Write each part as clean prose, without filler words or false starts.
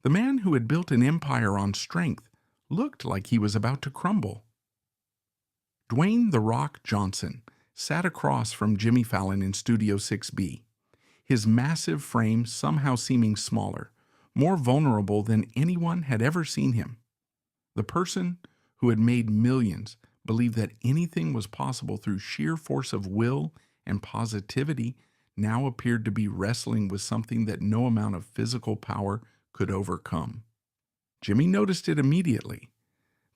The man who had built an empire on strength looked like he was about to crumble. Dwayne "The Rock" Johnson sat across from Jimmy Fallon in Studio 6B, his massive frame somehow seeming smaller, more vulnerable than anyone had ever seen him. The person who had made millions believed that anything was possible through sheer force of will and positivity now appeared to be wrestling with something that no amount of physical power could overcome. Jimmy noticed it immediately.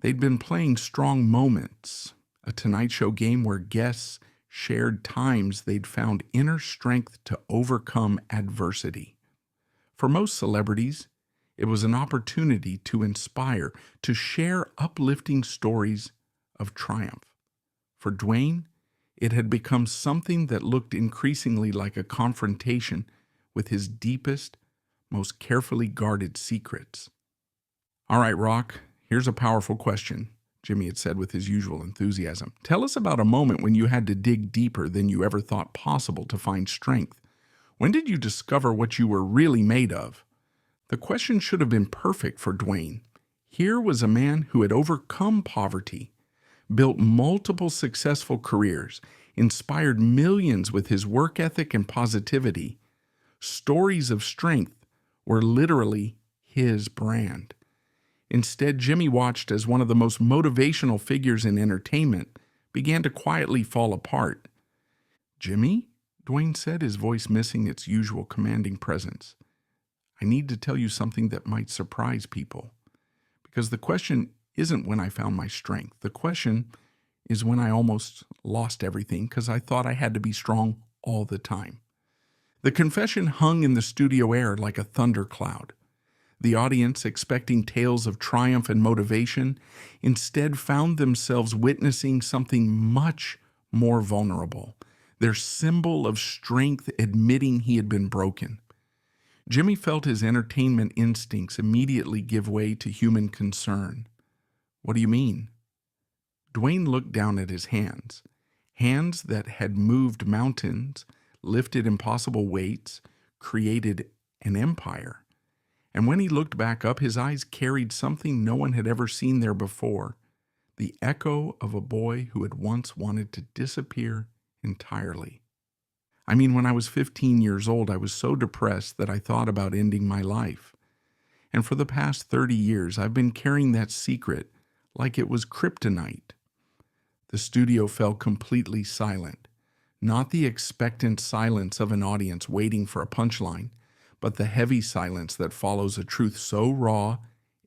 They'd been playing Strong Moments, a Tonight Show game where guests shared times they'd found inner strength to overcome adversity. For most celebrities, it was an opportunity to inspire, to share uplifting stories of triumph. For Dwayne, it had become something that looked increasingly like a confrontation with his deepest, most carefully guarded secrets. "All right, Rock, here's a powerful question," Jimmy had said with his usual enthusiasm. "Tell us about a moment when you had to dig deeper than you ever thought possible to find strength. When did you discover what you were really made of?" The question should have been perfect for Dwayne. Here was a man who had overcome poverty, built multiple successful careers, inspired millions with his work ethic and positivity. Stories of strength were literally his brand. Instead, Jimmy watched as one of the most motivational figures in entertainment began to quietly fall apart. "Jimmy?" Dwayne said, his voice missing its usual commanding presence. "I need to tell you something that might surprise people. Because the question isn't when I found my strength. The question is when I almost lost everything because I thought I had to be strong all the time." The confession hung in the studio air like a thundercloud. The audience, expecting tales of triumph and motivation, instead found themselves witnessing something much more vulnerable, their symbol of strength admitting he had been broken. Jimmy felt his entertainment instincts immediately give way to human concern. "What do you mean?" Dwayne looked down at his hands, hands that had moved mountains, lifted impossible weights, created an empire. And when he looked back up, his eyes carried something no one had ever seen there before, the echo of a boy who had once wanted to disappear entirely. "I mean, when I was 15 years old, I was so depressed that I thought about ending my life. And for the past 30 years, I've been carrying that secret like it was kryptonite." The studio fell completely silent. Not the expectant silence of an audience waiting for a punchline, but the heavy silence that follows a truth so raw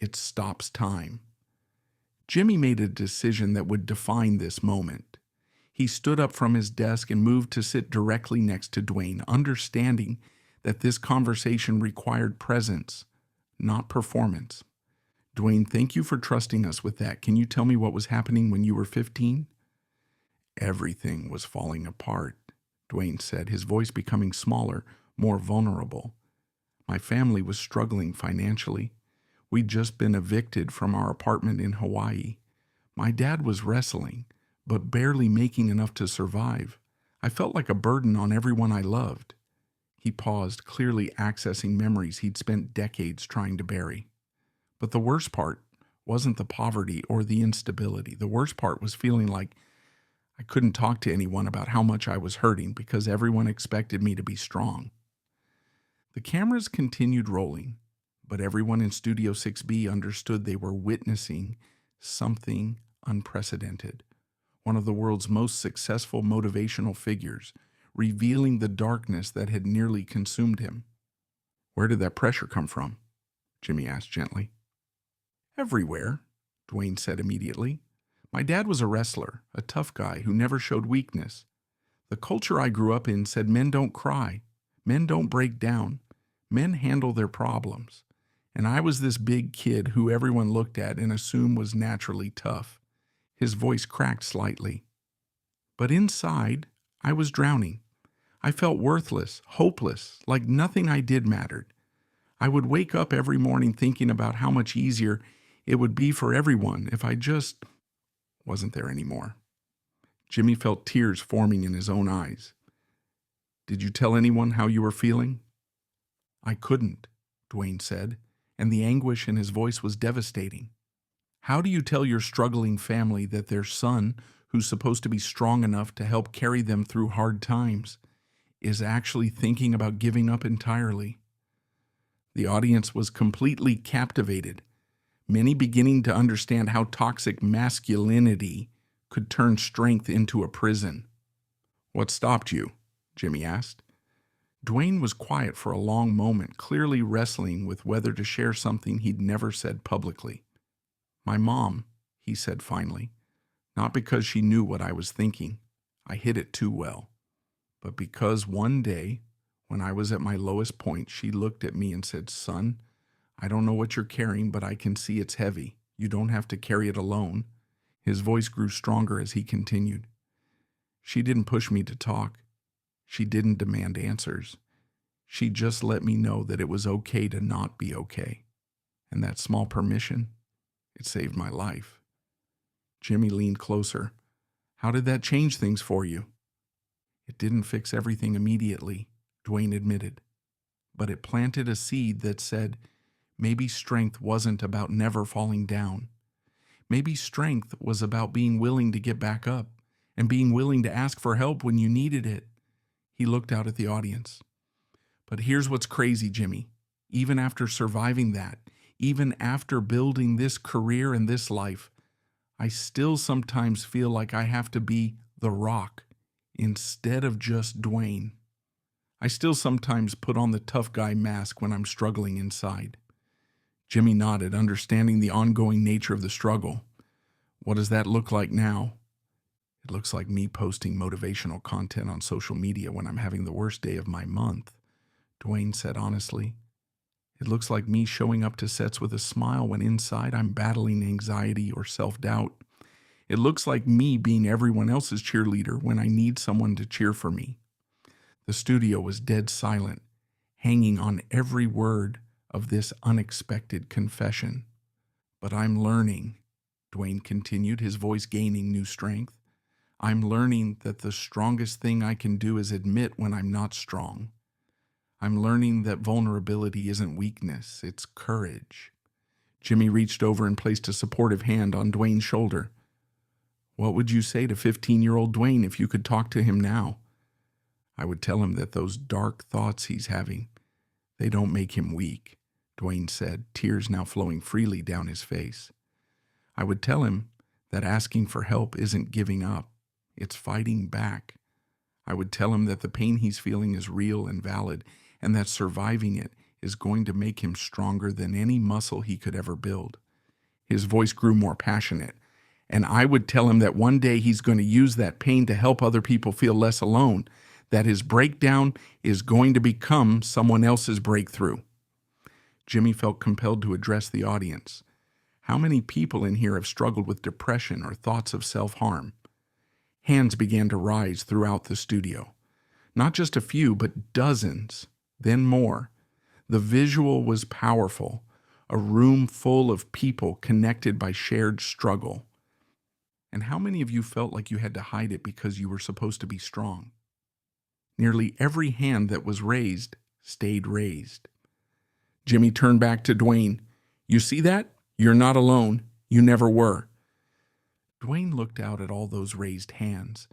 it stops time. Jimmy made a decision that would define this moment. He stood up from his desk and moved to sit directly next to Dwayne, understanding that this conversation required presence, not performance. "Dwayne, thank you for trusting us with that. Can you tell me what was happening when you were 15? "Everything was falling apart," Dwayne said, his voice becoming smaller, more vulnerable. "My family was struggling financially. We'd just been evicted from our apartment in Hawaii. My dad was wrestling, but barely making enough to survive. I felt like a burden on everyone I loved." He paused, clearly accessing memories he'd spent decades trying to bury. "But the worst part wasn't the poverty or the instability. The worst part was feeling like I couldn't talk to anyone about how much I was hurting because everyone expected me to be strong." The cameras continued rolling, but everyone in Studio 6B understood they were witnessing something unprecedented. One of the world's most successful motivational figures, revealing the darkness that had nearly consumed him. "Where did that pressure come from?" Jimmy asked gently. "Everywhere," Dwayne said immediately. "My dad was a wrestler, a tough guy who never showed weakness. The culture I grew up in said men don't cry, men don't break down, men handle their problems. And I was this big kid who everyone looked at and assumed was naturally tough." His voice cracked slightly. "But inside, I was drowning. I felt worthless, hopeless, like nothing I did mattered. I would wake up every morning thinking about how much easier it would be for everyone if I just wasn't there anymore." Jimmy felt tears forming in his own eyes. "Did you tell anyone how you were feeling?" "I couldn't," Dwayne said, and the anguish in his voice was devastating. How do you tell your struggling family that their son, who's supposed to be strong enough to help carry them through hard times, is actually thinking about giving up entirely? The audience was completely captivated, many beginning to understand how toxic masculinity could turn strength into a prison. "What stopped you?" Jimmy asked. Dwayne was quiet for a long moment, clearly wrestling with whether to share something he'd never said publicly. "My mom," he said finally, "not because she knew what I was thinking. I hid it too well. But because one day, when I was at my lowest point, she looked at me and said, 'Son, I don't know what you're carrying, but I can see it's heavy. You don't have to carry it alone.'" His voice grew stronger as he continued. "She didn't push me to talk. She didn't demand answers. She just let me know that it was okay to not be okay. And that small permission, it saved my life." Jimmy leaned closer. "How did that change things for you?" "It didn't fix everything immediately," Dwayne admitted. "But it planted a seed that said, maybe strength wasn't about never falling down. Maybe strength was about being willing to get back up and being willing to ask for help when you needed it." He looked out at the audience. "But here's what's crazy, Jimmy. Even after surviving that, even after building this career and this life, I still sometimes feel like I have to be the Rock instead of just Dwayne. I still sometimes put on the tough guy mask when I'm struggling inside." Jimmy nodded, understanding the ongoing nature of the struggle. "What does that look like now?" "It looks like me posting motivational content on social media when I'm having the worst day of my month," Dwayne said honestly. "It looks like me showing up to sets with a smile when inside I'm battling anxiety or self-doubt. It looks like me being everyone else's cheerleader when I need someone to cheer for me." The studio was dead silent, hanging on every word of this unexpected confession. "But I'm learning," Dwayne continued, his voice gaining new strength. "I'm learning that the strongest thing I can do is admit when I'm not strong. I'm learning that vulnerability isn't weakness, it's courage." Jimmy reached over and placed a supportive hand on Dwayne's shoulder. "What would you say to 15-year-old Dwayne if you could talk to him now?" "I would tell him that those dark thoughts he's having, they don't make him weak," Dwayne said, tears now flowing freely down his face. "I would tell him that asking for help isn't giving up, it's fighting back. I would tell him that the pain he's feeling is real and valid, and that surviving it is going to make him stronger than any muscle he could ever build." His voice grew more passionate. "And I would tell him that one day he's going to use that pain to help other people feel less alone, that his breakdown is going to become someone else's breakthrough." Jimmy felt compelled to address the audience. How many people in here have struggled with depression or thoughts of self-harm? Hands began to rise throughout the studio. Not just a few, but dozens, then more. The visual was powerful, a room full of people connected by shared struggle. And how many of you felt like you had to hide it because you were supposed to be strong? Nearly every hand that was raised stayed raised. Jimmy turned back to Dwayne. "You see that? You're not alone. You never were." Dwayne looked out at all those raised hands,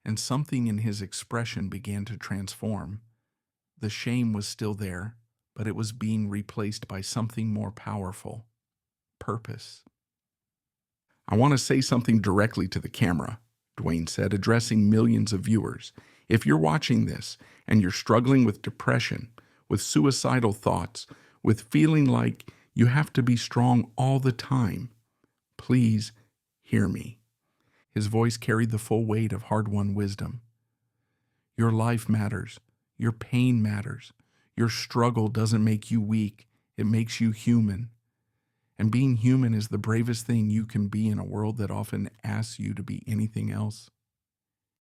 and something in his expression began to transform. The shame was still there, but it was being replaced by something more powerful: purpose. "I want to say something directly to the camera," Dwayne said, addressing millions of viewers. "If you're watching this and you're struggling with depression, with suicidal thoughts, with feeling like you have to be strong all the time, please hear me." His voice carried the full weight of hard-won wisdom. Your life matters. Your pain matters. Your struggle doesn't make you weak. It makes you human. And being human is the bravest thing you can be in a world that often asks you to be anything else.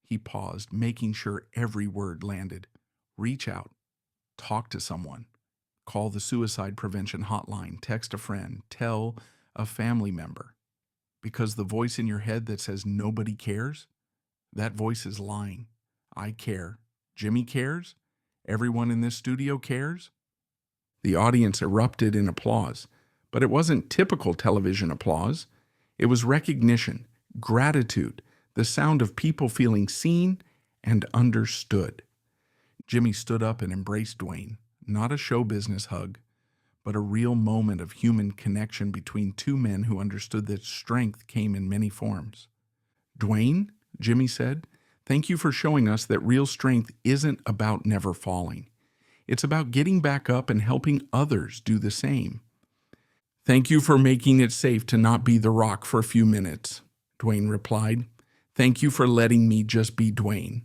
He paused, making sure every word landed. Reach out. Talk to someone. Call the suicide prevention hotline. Text a friend. Tell a family member. Because the voice in your head that says nobody cares, that voice is lying. I care. Jimmy cares. Everyone in this studio cares. The audience erupted in applause, but it wasn't typical television applause. It was recognition, gratitude, the sound of people feeling seen and understood. Jimmy stood up and embraced Dwayne, not a show business hug, but a real moment of human connection between two men who understood that strength came in many forms. "Dwayne," Jimmy said, "thank you for showing us that real strength isn't about never falling. It's about getting back up and helping others do the same." "Thank you for making it safe to not be the Rock for a few minutes," Dwayne replied. "Thank you for letting me just be Dwayne."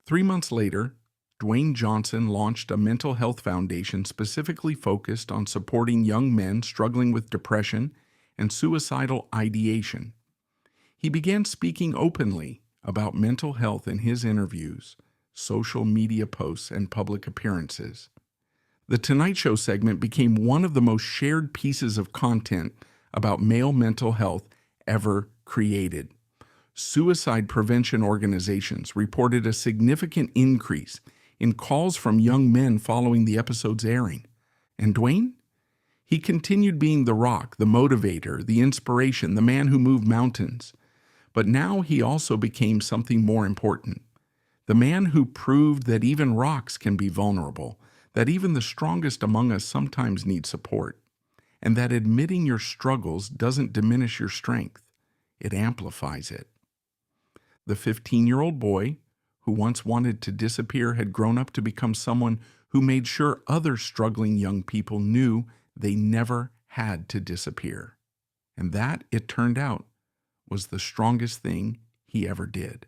3 months later, Dwayne Johnson launched a mental health foundation specifically focused on supporting young men struggling with depression and suicidal ideation. He began speaking openly about mental health in his interviews, social media posts, and public appearances. The Tonight Show segment became one of the most shared pieces of content about male mental health ever created. Suicide prevention organizations reported a significant increase in calls from young men following the episode's airing. And Dwayne? He continued being the Rock, the motivator, the inspiration, the man who moved mountains. But now he also became something more important. The man who proved that even rocks can be vulnerable, that even the strongest among us sometimes need support, and that admitting your struggles doesn't diminish your strength, it amplifies it. The 15-year-old boy who once wanted to disappear had grown up to become someone who made sure other struggling young people knew they never had to disappear. And that, it turned out, was the strongest thing he ever did.